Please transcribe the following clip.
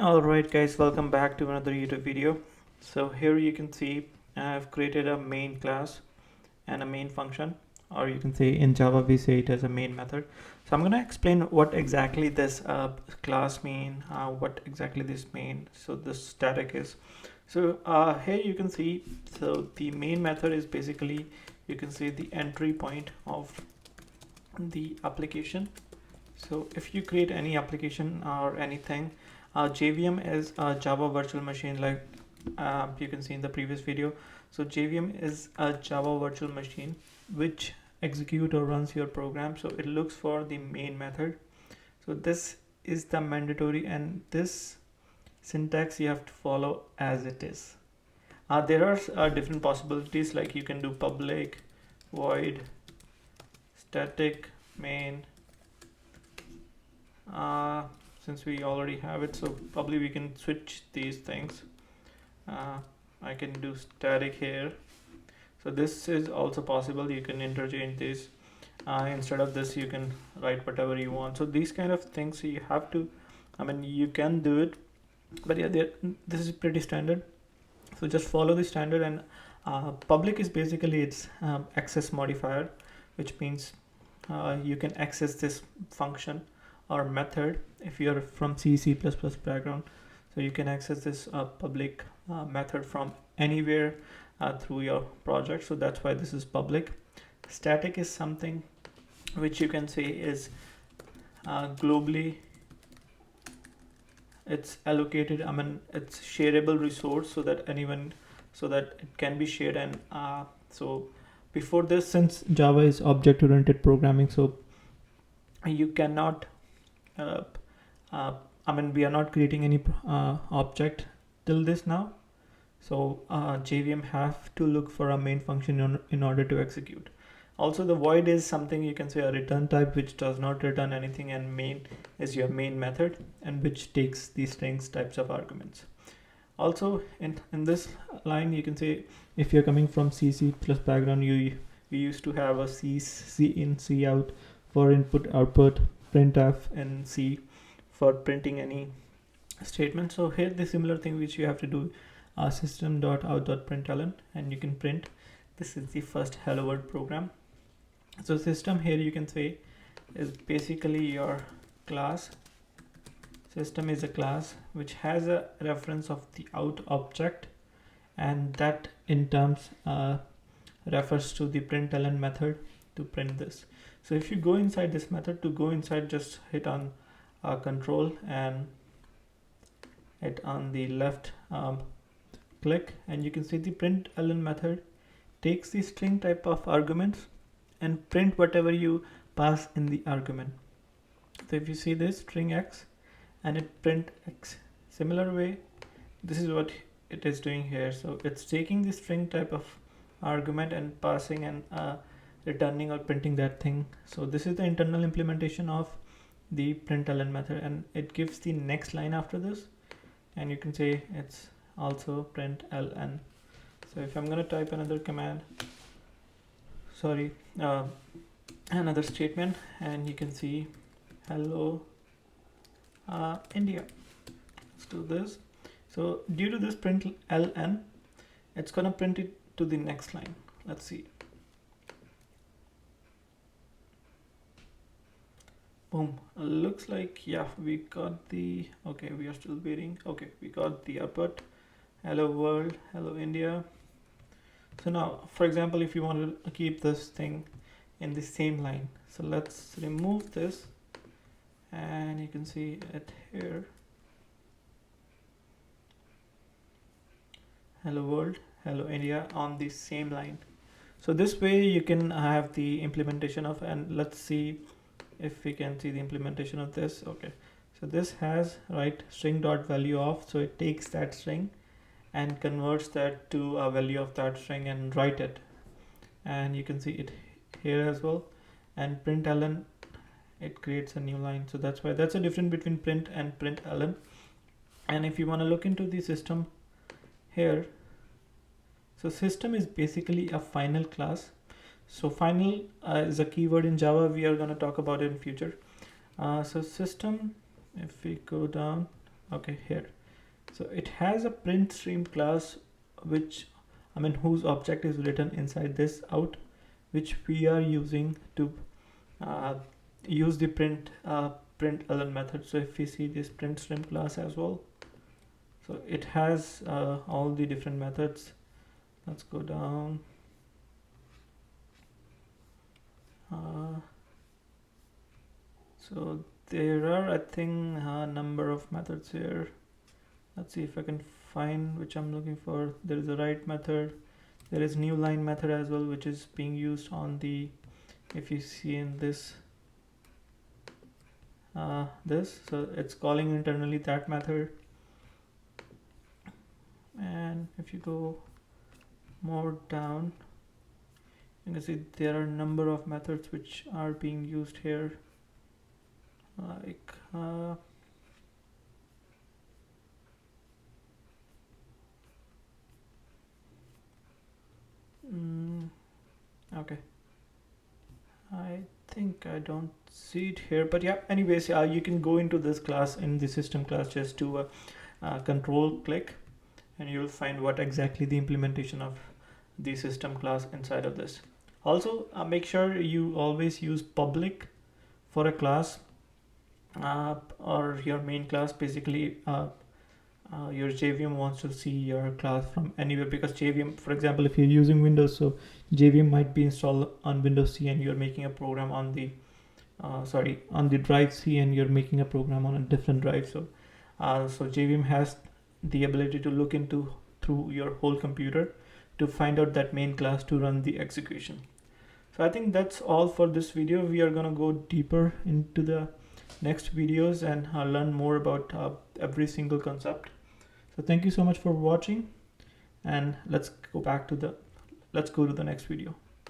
Alright guys, welcome back to another YouTube video. So here you can see I've created a main class and a main function, or you can say in Java we say it as a main method. So I'm going to explain what exactly this class mean, what exactly this main, so this static is. So here you can see, so the main method is basically, you can see the entry point of the application. So if you create any application or anything, JVM is a Java virtual machine, like you can see in the previous video. So JVM is a Java virtual machine which execute or runs your program. So it looks for the main method. So this is the mandatory, and this syntax you have to follow as it is. There are different possibilities, like you can do public void static main. Since we already have it, so probably we can switch these things. I can do static here, so this is also possible. You can interchange this. Instead of this you can write whatever you want. So these kind of things you have to, you can do it, but yeah, this is pretty standard, so just follow the standard. And public is basically its access modifier, which means you can access this function or method if you're from C++ background. So you can access this public method from anywhere through your project. So that's why this is public. Static is something which you can say is globally, it's allocated, it's shareable resource, so that it can be shared. And so before this, since Java is object oriented programming, so you cannot we are not creating any object till this now. So JVM have to look for a main function in order to execute. Also, the void is something, you can say, a return type which does not return anything, and main is your main method, and which takes these strings types of arguments. Also in this line, you can say, if you're coming from C++ background, we used to have a C in, C out for input output, printf and C for printing any statement. So here the similar thing which you have to do, System.out.println, and you can print. This is the first hello world program. So system here you can say is basically your class. System is a class which has a reference of the out object, and that in terms refers to the println method to print this. So if you go inside this method, to go inside, just hit on control and hit on the left click, and you can see the println method takes the string type of arguments and print whatever you pass in the argument. So if you see this string x, and it print x, similar way, this is what it is doing here. So it's taking the string type of argument and passing and returning or printing that thing. So this is the internal implementation of the println method, and it gives the next line after this, and you can say it's also println. So if I'm going to type another command, another statement, and you can see hello India. Let's do this. So due to this println, it's gonna print it to the next line. Let's see. Boom. Looks like, yeah, we got the, okay, we are still waiting. Okay, we got the output. Hello world, hello India. So now, for example, if you want to keep this thing in the same line, so let's remove this, and you can see it here. Hello world, hello India on the same line. So this way you can have the implementation of, and let's see if we can see the implementation of this. Okay, so this has string dot value of, so it takes that string and converts that to a value of that string and write it, and you can see it here as well. And println, it creates a new line. So that's why, that's a difference between print and println. And if you want to look into the system here, so system is basically a final class. So final is a keyword in Java. We are going to talk about it in future. So system, if we go down, Okay, here. So it has a print stream class, which whose object is written inside this out, which we are using to uh, use the println method. So if we see this print stream class as well, so it has all the different methods. Let's go down. So there are, I think, a number of methods here. Let's see if I can find which I'm looking for. There is a write method. There is new line method as well, which is being used on the, if you see in this, so it's calling internally that method. And if you go more down, you can see there are a number of methods which are being used here, like okay, I think I don't see it here, but yeah, anyways, you can go into this class, in the system class, just do a control click, and you'll find what exactly the implementation of the system class inside of this. Also, make sure you always use public for a class, or your main class. Basically, your JVM wants to see your class from anywhere, because JVM, for example, if you're using Windows, so JVM might be installed on Windows C, and you're making a program on the on the drive C, and you're making a program on a different drive. So JVM has the ability to look into through your whole computer to find out that main class to run the execution. So I think that's all for this video. We are gonna go deeper into the next videos and learn more about every single concept. So thank you so much for watching, and let's go to the next video.